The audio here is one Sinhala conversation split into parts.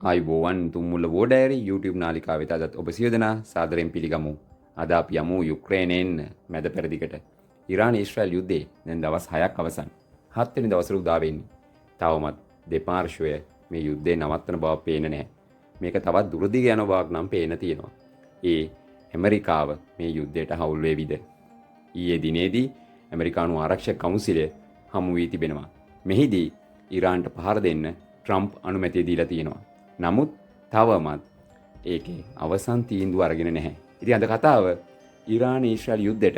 ආයුබෝවන් තුම්මුල්ල වෝඩෑරි YouTube නාලිකාව වෙත අදත් ඔබ සියලු දෙනා සාදරයෙන් පිළිගමු. අද අපි යමු යුක්‍රේනයෙන් මැද පෙරදිගට. ඉරාන ඊශ්‍රායල් යුද්ධයේ දැන් දවස් 6ක් අවසන්. 7 වෙනි දවසට උදා වෙන්නේ. තවමත් දෙපාර්ශ්වය මේ යුද්ධේ නවත්තන බව පේන්නේ නැහැ. මේක තවත් දුරදිග යන බවක් නම් පේන තියෙනවා. ඒ ඇමරිකාව මේ යුද්ධයට හවුල් වේවිද? ඊයේ දිනේදී ඇමරිකානු ආරක්ෂක කවුන්සිලය හමු වී තිබෙනවා. මෙහිදී ඉරාන්ට පහර දෙන්න ට්‍රම්ප් අනුමැතිය දීලා තියෙනවා. නමුත් තවමත් ඒකේ අවසන් තීන්දුව අරගෙන නැහැ. ඉතින් අද කතාව ඉරාන ඊශ්‍රායල් යුද්ධයට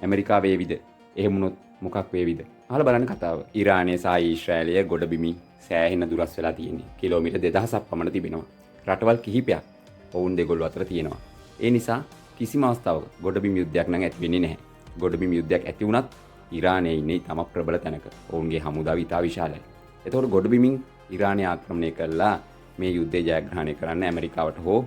ඇමරිකාව වේවිද? එහෙම වුණොත් මොකක් වේවිද? අහලා බලන්න කතාව. ඉරානයේ සහ ඊශ්‍රායලයේ ගොඩබිමි සෑහෙන දුරස් වෙලා තියෙන්නේ. කිලෝමීටර් 2000ක් පමණ තිබෙනවා. රටවල් කිහිපයක් ඔවුන් දෙගොල්ලෝ අතර තියෙනවා. ඒ නිසා කිසිම අවස්ථාවක ගොඩබිම් යුද්ධයක් නම් ඇති වෙන්නේ නැහැ. ගොඩබිම් යුද්ධයක් ඇති වුණත් ඉරානයේ ඉන්නේ තම ප්‍රබල තැනක. ඔවුන්ගේ හමුදාව ඉතා විශාලයි. එතකොට ගොඩබිමින් ඉරානය ආක්‍රමණය කළා මේ යුද්ධය ජයග්‍රහණය කරන්න ඇමරිකාවට හෝ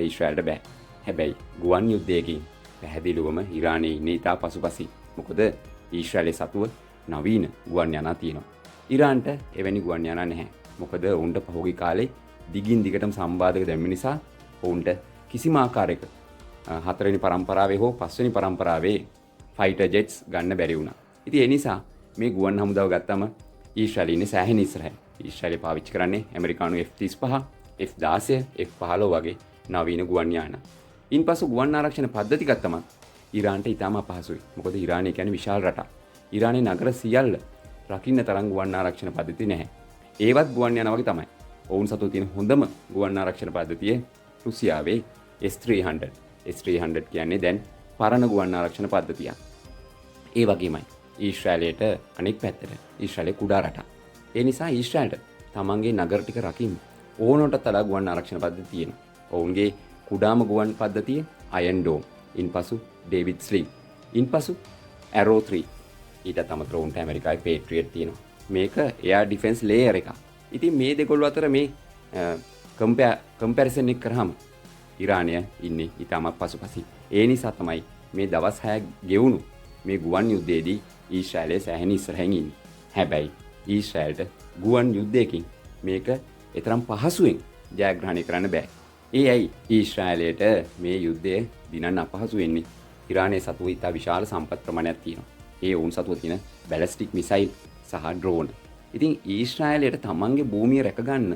ඊශ්‍රායලට බෑ. හැබැයි ගුවන් යුද්ධයකින් පැහැදිලිවම ඉරානයේ ඉන්නේ ඉතා පසුපසින්. මොකද ඊශ්‍රායලයේ සතුව නවීන ගුවන් යානා තියෙනවා. ඉරාන්ට එවැනි ගුවන් යානා නැහැ. මොකද ඔවුන්ට පහුගිය කාලේ දිගින් දිගටම සම්බාධක දැම්ම නිසා ඔවුන්ට කිසිම ආකාරයක හතරවෙනි පරම්පරාවේ හෝ පස්වෙනි පරම්පරාවේ ෆයිටර් ජෙට්ස් ගන්න බැරි වුණා. ඉතින් ඒ නිසා මේ ගුවන් හමුදාව ගත්තම ඊශ්‍රායලයේ ඉන්නේ සෑහෙන ඉස්සරහයි. ඊශ්‍රායලය පාවිච්චි කරන්නේ ඇමරිකානු F-35, F-16, F-15 වගේ නවීන ගුවන් යාන. ඉන්පසු ගුවන් ආරක්ෂණ පද්ධති ගත්තම ඉරාන්ට ඉතාම අපහසුයි. මොකද ඉරානය කියන්නේ විශාල රටක්. ඉරානයේ නගර සියල්ල රකින්න තරම් ගුවන් ආරක්ෂණ පද්ධති නැහැ. ඒවත් ගුවන් යාන වගේ තමයි. ඔවුන් සතු තියෙන හොඳම ගුවන් ආරක්ෂණ පද්ධතිය රුසියාවේ S-300. S-300 කියන්නේ දැන් පරණ ගුවන් ආරක්ෂණ පද්ධතියක්. ඒ වගේමයි ඊශ්‍රායලයට අනෙක් පැත්තට ඊශ්‍රායලේ කුඩා රටක්. ඒ නිසා ඊශ්‍රායලට තමන්ගේ නගර ටික රකින්න ඕනොට තලා ගුවන් ආරක්ෂණ පද්ධතිය තියෙනවා. ඔවුන්ගේ කුඩාම ගුවන් පද්ධතිය අයන් ඩෝම්. ඉන්පසු ඩේවිඩ් ස්ලිං. ඉන්පසු ඇරෝ 3. ඊට අමතරව උන්ට ඇමරිකාවේ පේට්‍රියට් තියෙනවා. මේක එයාර් ඩිෆෙන්ස් ලේයර් එකක්. ඉතින් මේ දෙකොල්ලෝ අතර මේ කම්පැරිසන් එක කරාම ඉරානය ඉන්නේ ඊටමත් පසුපසින්. ඒ නිසා තමයි මේ දවස් 6 ගෙවුණු මේ ගුවන් යුද්ධයේදී ඊශ්‍රායලය සෑහෙන ඉස්සරහින් ඉන්නේ. හැබැයි ඊශ්‍රායලට ගුවන් යුද්ධයකින් මේක එතරම් පහසුවෙන් ජයග්‍රහණය කරන්න බෑ. ඒ ඇයි ඊශ්‍රායලයට මේ යුද්ධය දිනන්න අපහසු වෙන්නේ? ඉරානයේ සතුව ඉතා විශාල සම්පත් ප්‍රමාණයක් තියෙනවා. ඒ ඔවුන් සතුව තියෙන බැලිස්ටික් මිසයිල් සහ ඩ්‍රෝන්. ඉතින් ඊශ්‍රායලයට තමන්ගේ භූමිය රැකගන්න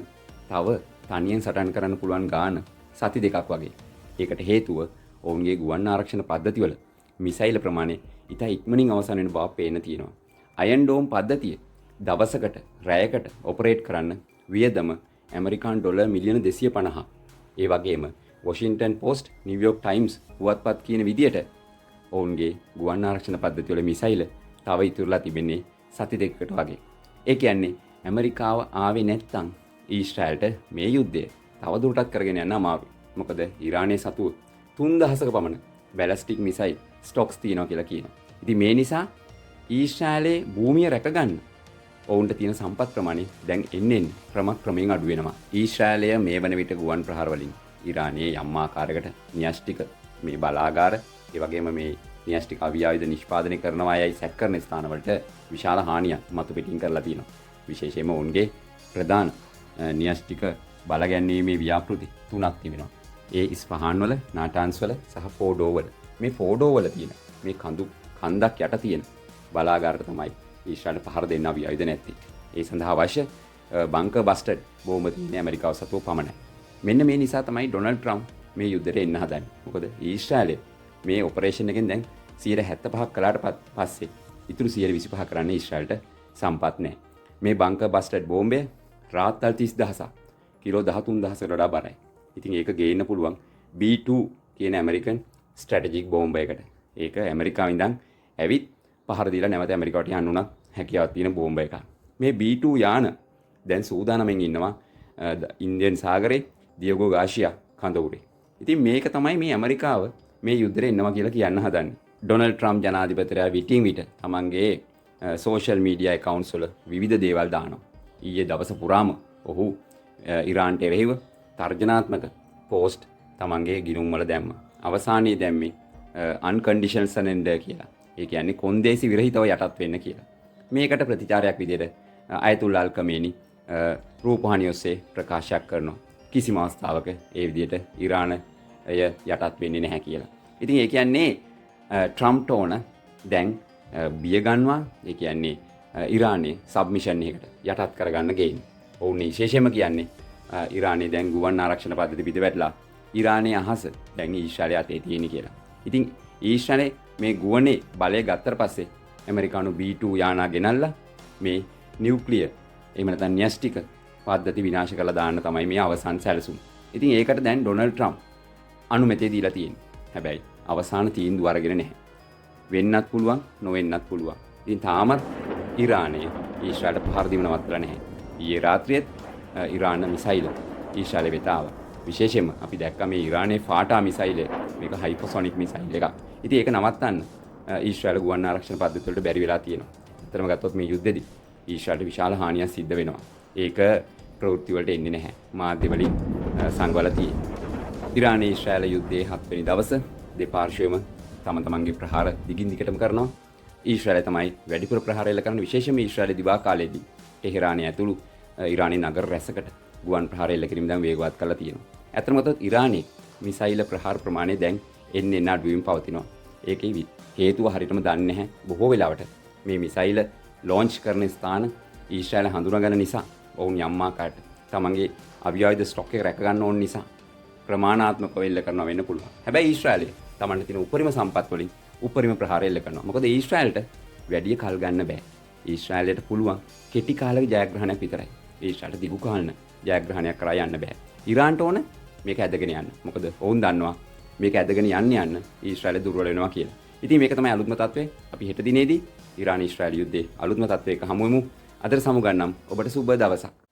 තව තනියෙන් සටන් කරන්න පුළුවන් ගාන සති දෙකක් වගේ. ඒකට හේතුව ඔවුන්ගේ ගුවන් ආරක්ෂණ පද්ධතිවල මිසයිල් ප්‍රමාණය ඉතා ඉක්මනින් අවසන් වෙන බව පේන තියෙනවා. අයන් ඩෝම් පද්ධතිය දවසකට රැයකට ඔපරේට් කරන්න වියදම ඇමරිකානු ඩොලර් මිලියන 250. ඒ වගේම වොෂින්ටන් පෝස්ට්, නිව්යෝක් ටයිම්ස් පුවත්පත් කියන විදියට ඔවුන්ගේ ගුවන් ආරක්ෂණ පද්ධතිවල මිසයිල් තව ඉතුරුලා තිබෙන්නේ සති දෙකකට වගේ. ඒ කියන්නේ ඇමරිකාව ආවේ නැත්තම් ඊශ්‍රායලට මේ යුද්ධය තව දුරටත් කරගෙන යන්න අමාරුයි. මොකද ඉරානයේ සතුව 3000ක පමණ බැලිස්ටික් මිසයිල් ස්ටොක්ස් තියෙනවා කියලා කියනවා. ඉතින් මේ නිසා ඊශ්‍රායලයේ භූමිය රැකගන්න ඔවුන්ට තියෙන සම්පත් ප්‍රමාණය දැන් එන්නේ ක්‍රමයෙන් අඩු වෙනවා. ඊශ්‍රායලය මේ වන විට ගුවන් ප්‍රහාර වලින් ඉරානයේ යම් ආකාරයකට න්‍යෂ්ටික මේ බලාගාර ඒ වගේම මේ න්‍යෂ්ටික අවියායුධ නිෂ්පාදනය කරනවා යයි සැක කරන ස්ථානවලට විශාල හානියක් මතු පිටින් කරලා තියෙනවා. විශේෂයෙන්ම ඔවුන්ගේ ප්‍රධාන න්‍යෂ්ටික බලගැන්වීමේ ව්‍යාපෘති 3ක් තිබෙනවා. ඒ ඉස්ෆහාන් වල, නාටාන්ස් වල සහ ෆෝඩෝ වල. මේ ෆෝඩෝ වල තියෙන මේ කන්දක් යට තියෙන බලාගාරට තමයි ඊශ්‍රායලට පහර දෙන්න අවියායුධ නැත්තේ. ඒ සඳහා අවශ්‍ය බංකර් බස්ටඩ් බෝම්බ තියෙන ඇමරිකාව සතුව පමණයි. මෙන්න මේ නිසා තමයි ඩොනල්ඩ් ට්‍රම්ප් මේ යුද්ධයට එන්න හදන්නේ. මොකද ඊශ්‍රායලය මේ ඔපරේෂන් එකෙන් දැන් 75ක් කළාට පස්සේ ඉතුරු 25 කරන්නේ ඊශ්‍රායලට සම්පත් නැහැ. මේ බංකර් බස්ටඩ් බෝම්බය රාත්තල් 30000ක් කිලෝ 13000කට වඩා බරයි. ඉතින් ඒක ගේන්න පුළුවන් B2 කියන ඇමරිකන් ස්ට්‍රැටජික් බෝම්බ එකකට. ඒක ඇමරිකාවෙන් ඉඳන් ඇවිත් පහර දීලා නැවත ඇමරිකාවට යන්න උනත් හැකියාවක් තියෙන බෝම්බ එකක්. මේ B2 යාන දැන් සූදානම්ෙන් ඉන්නවා ඉන්දියන් සාගරේ දියගෝ ගාෂියා කඳ උඩේ. ඉතින් මේක තමයි මේ ඇමරිකාව මේ යුද්ධෙට එනවා කියලා කියන්න හදන්නේ. ඩොනල්ඩ් ට්‍රම්ප් ජනාධිපතිරයා විටින් විට තමන්ගේ සෝෂල් මීඩියා ඇකවුන්ට්ස් වල විවිධ දේවල් දානවා. ඊයේ දවස පුරාම ඔහු ඉරාන්ට එරෙහිව තර්ජනාත්මක පෝස්ට් තමන්ගේ ගිණුම් වල දැම්මා. අවසානයේ දැම්මේ අන්කන්ඩිෂනල් සරෙන්ඩර් කියලා. ඒ කියන්නේ කොන්දේසි විරහිතව යටත් වෙන්න කියලා. මේකට ප්‍රතිචාරයක් විදිහට අයතුල්ලා අල් කමේනි රූපවාහිනිය ඔස්සේ ප්‍රකාශයක් කරනවා. කිසිම අවස්ථාවක ඒ විදිහට ඉරාන යටත් වෙන්නේ නැහැ කියලා. ඉතින් ඒ කියන්නේ ට්‍රම්ප්ට ඕන දැන් බිය ගන්නවා. ඒ කියන්නේ ඉරානයේ සබ්මිෂන් එකට යටත් කරගන්න ගේන්නේ. ඔවුන් විශේෂයෙන්ම කියන්නේ ඉරානයේ දැන් ගුවන් ආරක්ෂණ පද්ධති පිටවැටලා ඉරානයේ අහස දැන් ඊශ්‍රායලයේ අතේ තියෙන කියලා. ඉතින් ඊශ්‍රායලයේ මේ ගුවනේ බලය ගත්තට පස්සේ ඇමරිකානු B2 යානා ගෙනල්ලා මේ නියුක්ලියර් එහෙම නැත්නම් න්‍යෂ්ටික පද්ධති විනාශ කරලා දාන්න තමයි මේ අවසන් සැලසුම. ඉතින් ඒකට දැන් ඩොනල්ඩ් ට්‍රම්ප් අනුමැතිය දීලා තියෙනවා. හැබැයි අවසාන තීන්දුව අරගෙන නැහැ. වෙන්නත් පුළුවන්, නොවෙන්නත් පුළුවන්. ඉතින් තාමත් ඉරානය ඊශ්‍රායලට පහර දීම නවත්තලා නැහැ. ඊයේ රාත්‍රියේත් ඉරාන මිසයිල ඊශ්‍රායලෙ වෙත ආවා. විශේෂයෙන්ම අපි දැක්කා මේ ඉරානයේ ෆාටා මිසයිල මේක හයිපර්සොනික් මිසයිල් එකක්. ඉතින් ඒක නවත්තන්න ඊශ්‍රායල ගුවන් ආරක්ෂණ පද්ධති වලට බැරි වෙලා තියෙනවා. අතරම ගත්තොත් මේ යුද්ධෙදි ඊශ්‍රායලට විශාල හානියක් සිද්ධ වෙනවා. ඒක ප්‍රවෘත්ති වලට එන්නේ නැහැ. මාධ්‍ය වලින් සංගවලා තියෙනවා. ඉරාන ඊශ්‍රායල යුද්ධයේ 7 වෙනි දවස දෙපාර්ශ්වයම තම තමන්ගේ ප්‍රහාර දිගින් දිගටම කරනවා. ඊශ්‍රායල තමයි වැඩිපුර ප්‍රහාර එල්ල කරන විශේෂයෙන්ම ඊශ්‍රායල දිවා කාලයේදී ටෙහෙරානයේ ඇතුළු ඉරානයේ නගර රැසකට ගුවන් ප්‍රහාර එල්ල කිරීම දැන් වේගවත් කරලා තියෙනවා. ඇත්තම ගත්තොත් ඉරානයේ මිසයිල ප්‍රහාර ප්‍රමාණය දැන් එන්න අඩු වීම පවතිනවා. ඒකේ හේතුව හරියටම දන්නේ නැහැ. බොහෝ වෙලාවට මේ මිසයිල ලොන්ච් කරන ස්ථාන ඊශ්‍රායල හඳුනාගන්න නිසා ඔවුන් යම් ආකාරයට තමන්ගේ අවියායුධ ස්ටොක් එක රැක ගන්න ඕන නිසා ප්‍රමාණාත්මකව එල්ල කරනවා වෙන්න පුළුවන්. හැබැයි ඊශ්‍රායලය තමන්ට තියෙන උපරිම සම්පත් වලින් උපරිම ප්‍රහාර එල්ල කරනවා. මොකද ඊශ්‍රායලට වැඩි කල් ගන්න බෑ. ඊශ්‍රායලයට පුළුවන් කෙටි කාලයක ජයග්‍රහණයක් විතරයි. ඊශ්‍රායලට දිගු කාලන ජයග්‍රහණයක් කරා යන්න බෑ. ඉරාන්ට ඕන මේක ඇදගෙන යන්න. මොකද ඔවුන් දන්නවා මේක ඇදගෙන යන්න ඊශ්‍රායල දුර්වල වෙනවා කියලා. ඉතින් මේක තමයි අලුත්ම තත්ත්වය. අපි හෙට දිනේදී ඉරාන ඊශ්‍රායල යුද්ධයේ අලුත්ම තත්ත්වයක හමු වෙමු. අදට සමුගන්නම් ඔබට සුබ දවසක්.